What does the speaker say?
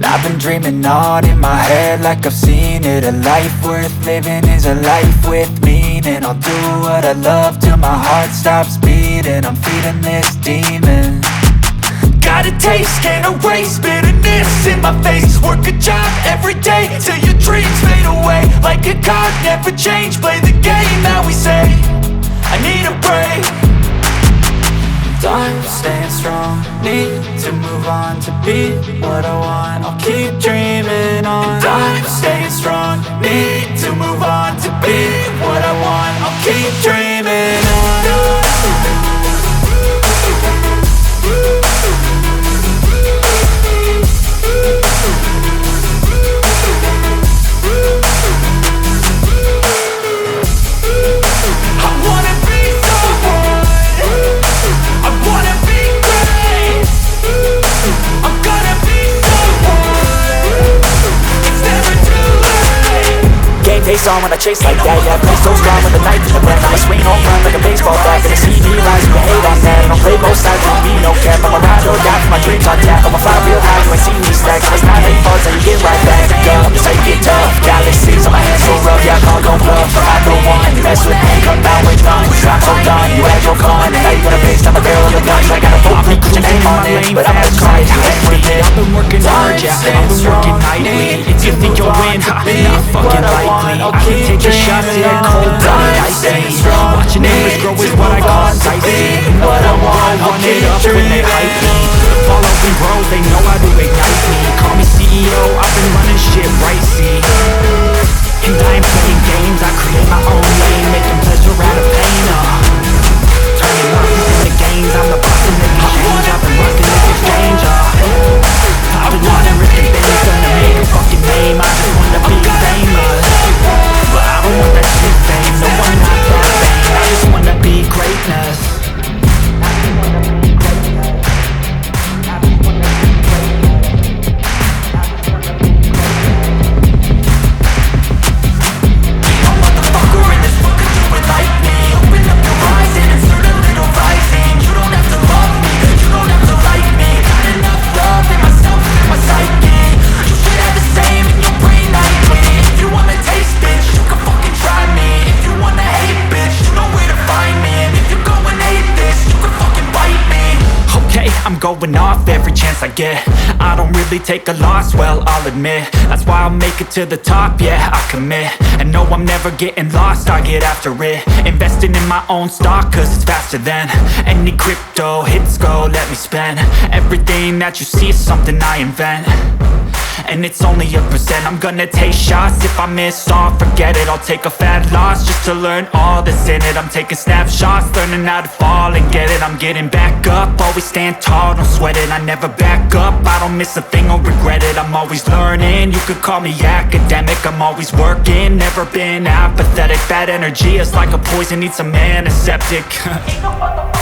I've been dreaming on in my head like I've seen it. A life worth living is a life with meaning. I'll do what I love till my heart stops beating. I'm feeding this demon. Got a taste, can't erase bitterness in my face. Work a job every day till your dreams fade away. Like a card, never change, play the game that we say. I need a break. I'm staying strong, need to move on to be what I want. I'll keep dreaming on. I'm staying strong, need to move on to be what I want. I'll keep dreaming on. Face on when I chase like that, yeah, play so strong with a knife in the back. I'ma swing home run like a baseball bat. Gonna see me rise, you hate on that. And I'll play both sides, won't be no cap. I'ma ride or die for my dreams on tap. I'ma fly real high, you ain't seen me stack. So it's not 8 falls and you get right back up. That's how you get tough. Galaxies on my hands so rough, yeah, I call gon' bluff. I go on, you mess with me, come down with guns. I'm so done, you had your fun. And now you wanna base on the barrel of your guns. I got a full put your name on it, but I'm gonna try to with it. I've been working hard, yeah, I've been working nightly. If you think you'll win, not fucking likely. I can take your shots, yeah, cold blooded, icy. Watching embers grow is what I call sightseeing. But I'm run it up when they hype me. Follow and grow, they know how to ignite me. Call me CEO, I've been running shit right, see. And I ain't playing games, I create my own lane, making pleasure out of pain, turning losses into gains, I'm the boss and making change. I've been busting this exchange, I've been running, risking things, gonna make a fucking name. I just wanna be famous, but I don't want that shit fame. No, I'm not that vain, I just wanna be greatness. I'm going off every chance I get. I don't really take a loss, well, I'll admit. That's why I'll make it to the top, yeah, I commit. And no, I'm never getting lost, I get after it. Investing in my own stock, cause it's faster than any crypto hits go, let me spend. Everything that you see is something I invent, and it's only a percent. I'm gonna take shots, if I miss all, forget it. I'll take a fat loss just to learn all that's in it. I'm taking snapshots, learning how to fall and get it. I'm getting back up, always stand tall, don't sweat it. I never back up, I don't miss a thing or regret it. I'm always learning, you could call me academic. I'm always working, never been apathetic. Bad energy is like a poison, needs some antiseptic. Ain't no